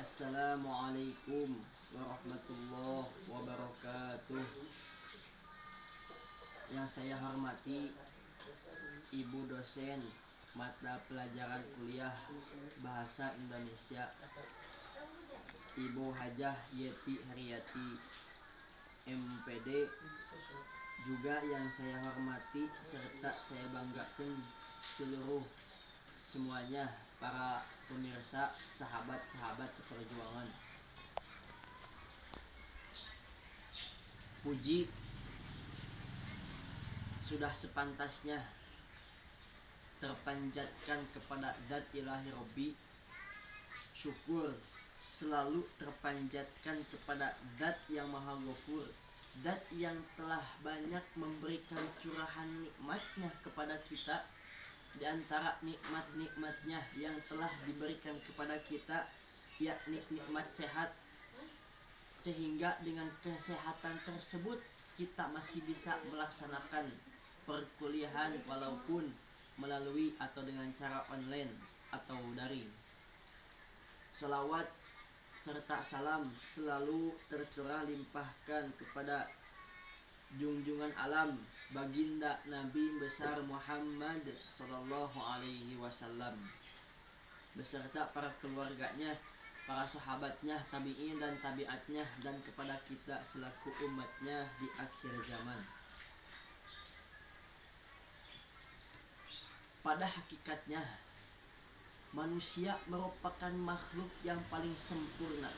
Assalamualaikum warahmatullahi wabarakatuh. Yang saya hormati Ibu dosen mata pelajaran kuliah Bahasa Indonesia, Ibu Hajah Yeti Haryati MPD. Juga yang saya hormati serta saya banggakan semuanya para pemirsa, sahabat-sahabat seperjuangan. Puji sudah sepantasnya terpanjatkan kepada Zat Ilahi Robbi. Syukur selalu terpanjatkan kepada Zat yang Maha Ghafur, Zat yang telah banyak memberikan curahan nikmatnya kepada kita. Di antara nikmat-nikmatnya yang telah diberikan kepada kita yakni nikmat sehat, sehingga dengan kesehatan tersebut kita masih bisa melaksanakan perkuliahan walaupun melalui atau dengan cara online atau daring. Salawat serta salam selalu tercurah limpahkan kepada junjungan alam baginda Nabi besar Muhammad sallallahu alaihi wasallam beserta para keluarganya, para sahabatnya, tabi'in dan tabi'atnya, dan kepada kita selaku umatnya di akhir zaman. Pada hakikatnya manusia merupakan makhluk yang paling sempurna,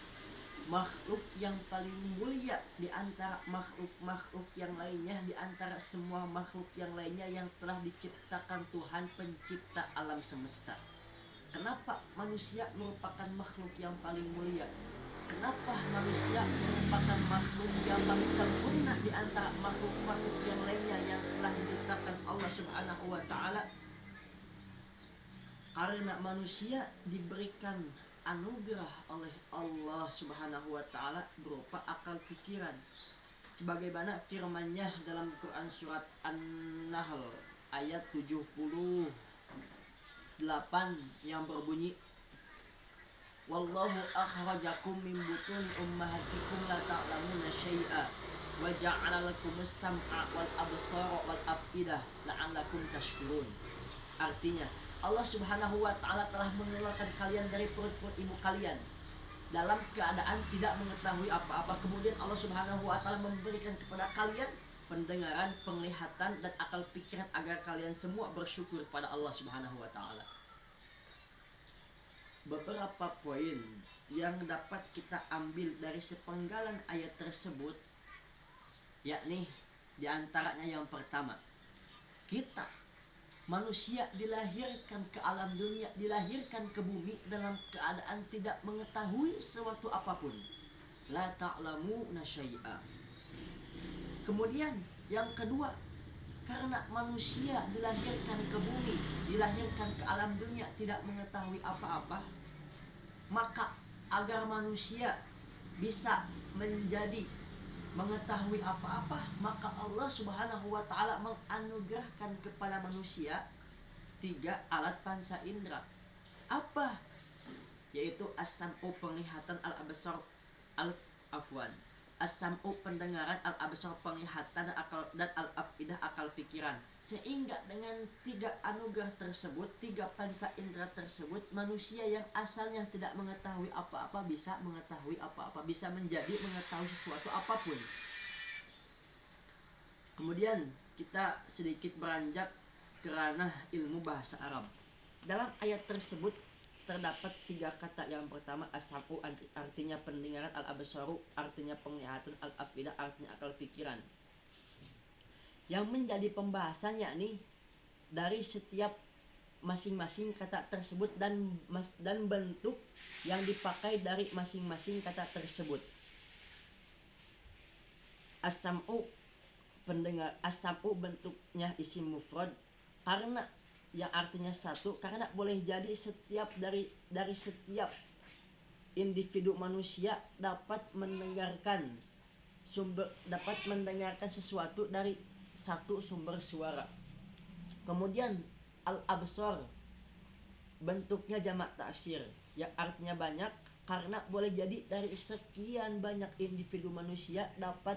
makhluk yang paling mulia di antara makhluk-makhluk yang lainnya, di antara semua makhluk yang lainnya yang telah diciptakan Tuhan pencipta alam semesta. Kenapa manusia merupakan makhluk yang paling mulia? Kenapa manusia merupakan makhluk yang paling sempurna di antara makhluk-makhluk yang lainnya yang telah diciptakan Allah Subhanahu wa taala? Karena manusia diberikan anugerah oleh Allah Subhanahu wa taala berupa akal pikiran. Sebagaimana firman-Nya dalam Quran surat An-Nahl ayat 78 yang berbunyi, Wallahu akhrajakum min butuni ummahatikum la ta'lamuna syai'a wa ja'ala lakumus sam'a wal absara wal afidah la'allakum tashkurun. Artinya, Allah Subhanahu wa taala telah mengeluarkan kalian dari perut-perut ibu kalian dalam keadaan tidak mengetahui apa-apa. Kemudian Allah Subhanahu wa taala memberikan kepada kalian pendengaran, penglihatan, dan akal pikiran agar kalian semua bersyukur pada Allah Subhanahu wa taala. Beberapa poin yang dapat kita ambil dari sepenggalan ayat tersebut, yakni diantaranya yang pertama, kita manusia dilahirkan ke alam dunia, dilahirkan ke bumi dalam keadaan tidak mengetahui sesuatu apapun. La ta'lamuna syai'a. Kemudian yang kedua, karena manusia dilahirkan ke bumi, dilahirkan ke alam dunia tidak mengetahui apa-apa, maka agar manusia bisa menjadi mengetahui apa-apa, maka Allah Subhanahu wa taala menganugerahkan kepada manusia 3 alat panca indera. Apa? Yaitu as-sam'u penglihatan, al-absar as-sam'u pendengaran, al-absar penglihatan, dan al-afidah akal pikiran. Sehingga dengan 3 anugerah tersebut, 3 panca indera tersebut, manusia yang asalnya tidak mengetahui apa-apa bisa mengetahui apa-apa, bisa menjadi mengetahui sesuatu apapun. Kemudian kita sedikit beranjak ke ranah ilmu bahasa Arab. Dalam ayat tersebut terdapat 3 kata. Yang pertama as-sam'u artinya pendengaran, al-absaru artinya penglihatan, al-afidah artinya akal pikiran. Yang menjadi pembahasan yakni dari setiap masing-masing kata tersebut dan bentuk yang dipakai dari masing-masing kata tersebut. As-sam'u pendengar, as-sam'u bentuknya isim mufrad karena yang artinya satu, karena boleh jadi setiap dari setiap individu manusia dapat mendengarkan sesuatu dari satu sumber suara. Kemudian al-absar bentuknya jamak taksir, yang artinya banyak, karena boleh jadi dari sekian banyak individu manusia dapat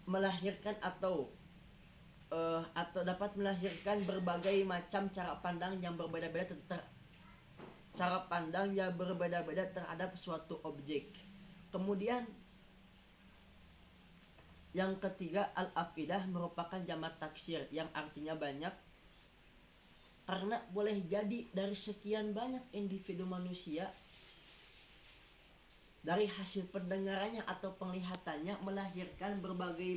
melahirkan atau dapat melahirkan berbagai macam cara pandang yang berbeda-beda terhadap suatu objek. Kemudian yang ketiga, al-afidah merupakan jamak taksir yang artinya banyak, karena boleh jadi dari sekian banyak individu manusia dari hasil pendengarannya atau penglihatannya melahirkan berbagai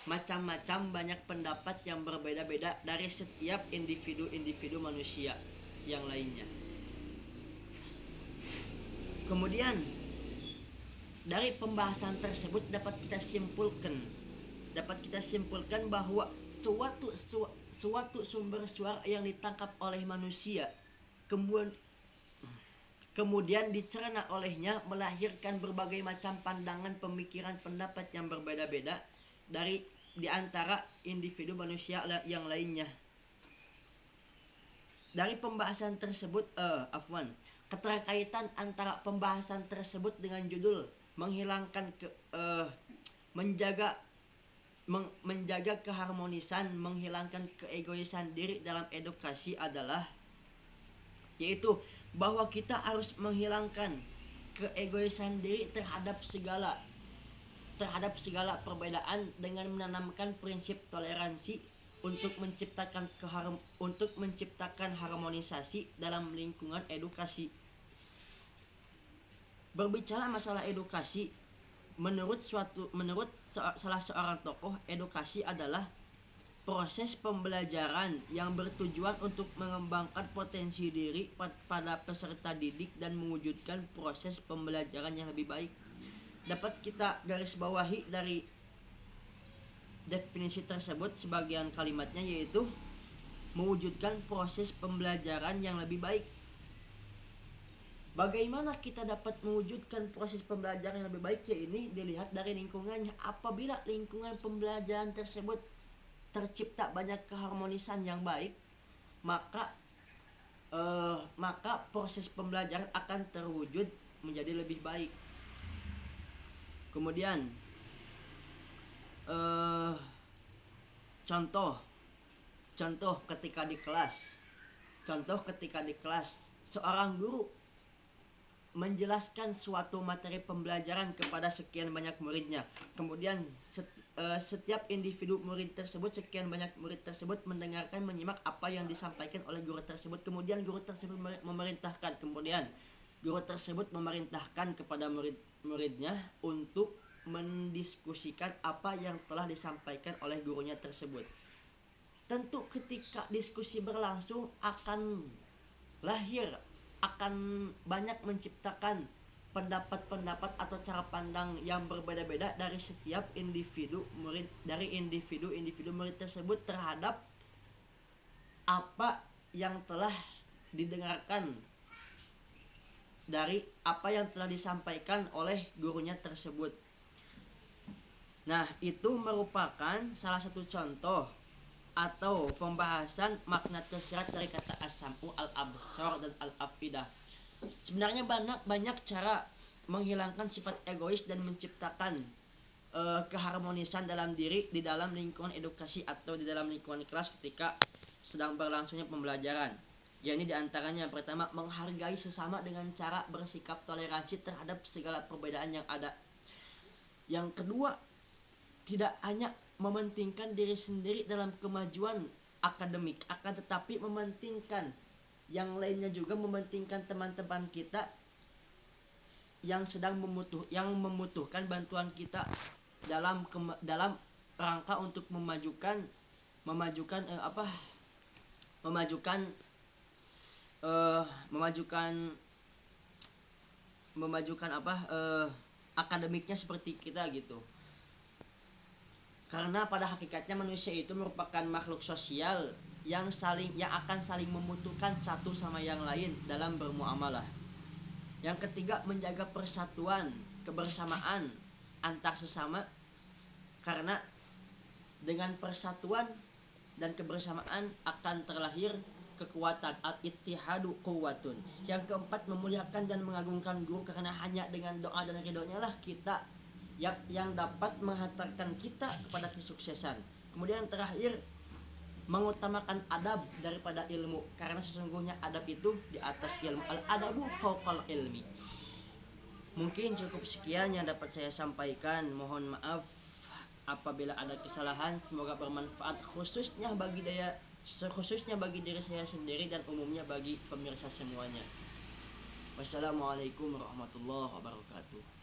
macam banyak pendapat yang berbeda-beda dari setiap individu manusia yang lainnya. Kemudian dari pembahasan tersebut dapat kita simpulkan bahwa suatu sumber suara yang ditangkap oleh manusia kemudian dicerna olehnya melahirkan berbagai macam pandangan, pemikiran, pendapat yang berbeda-beda di antara individu manusia yang lainnya. Dari pembahasan tersebut, keterkaitan antara pembahasan tersebut dengan judul menjaga keharmonisan, menghilangkan keegoisan diri dalam edukasi adalah yaitu bahwa kita harus menghilangkan keegoisan diri terhadap segala perbedaan dengan menanamkan prinsip toleransi untuk menciptakan harmonisasi dalam lingkungan edukasi. Berbicara masalah edukasi, menurut salah seorang tokoh, edukasi adalah proses pembelajaran yang bertujuan untuk mengembangkan potensi diri pada peserta didik dan mewujudkan proses pembelajaran yang lebih baik. Dapat kita garis bawahi dari definisi tersebut sebagian kalimatnya, yaitu mewujudkan proses pembelajaran yang lebih baik. Bagaimana kita dapat mewujudkan proses pembelajaran yang lebih baik? Ya, ini dilihat dari lingkungannya. Apabila lingkungan pembelajaran tersebut tercipta banyak keharmonisan yang baik, maka proses pembelajaran akan terwujud menjadi lebih baik. Kemudian contoh ketika di kelas seorang guru menjelaskan suatu materi pembelajaran kepada sekian banyak muridnya. Kemudian setiap individu murid tersebut, sekian banyak murid tersebut mendengarkan, menyimak apa yang disampaikan oleh guru tersebut. Kemudian guru tersebut memerintahkan kepada murid-muridnya untuk mendiskusikan apa yang telah disampaikan oleh gurunya tersebut. Tentu ketika diskusi berlangsung akan banyak menciptakan pendapat atau cara pandang yang berbeda-beda dari setiap individu murid tersebut terhadap apa yang telah didengarkan dari apa yang telah disampaikan oleh gurunya tersebut. Nah, itu merupakan salah satu contoh atau pembahasan makna tersirat dari kata as-sam'u, al-absar, dan al-afidah. Sebenarnya banyak cara menghilangkan sifat egois dan menciptakan keharmonisan dalam diri di dalam lingkungan edukasi atau di dalam lingkungan kelas ketika sedang berlangsungnya pembelajaran. Yakni diantaranya yang pertama, menghargai sesama dengan cara bersikap toleransi terhadap segala perbedaan yang ada. Yang kedua, tidak hanya mementingkan diri sendiri dalam kemajuan akademik, akan tetapi mementingkan yang lainnya juga, mementingkan teman-teman kita yang membutuhkan bantuan kita dalam rangka untuk memajukan akademiknya seperti kita gitu. Karena pada hakikatnya manusia itu merupakan makhluk sosial yang akan saling membutuhkan satu sama yang lain dalam bermuamalah. Yang ketiga, menjaga persatuan, kebersamaan antar sesama, karena dengan persatuan dan kebersamaan akan terlahir kekuatan. Al-ittihadu quwwatun. Yang keempat, memuliakan dan mengagungkan guru, karena hanya dengan doa dan ridhonya lah kita yang dapat menghantarkan kita kepada kesuksesan. Kemudian terakhir, mengutamakan adab daripada ilmu, karena sesungguhnya adab itu di atas ilmu. Al-adabu fawqal ilmi. Mungkin cukup sekian yang dapat saya sampaikan. Mohon maaf apabila ada kesalahan. Semoga bermanfaat khususnya bagi diri saya sendiri dan umumnya bagi pemirsa semuanya. Wassalamualaikum warahmatullahi wabarakatuh.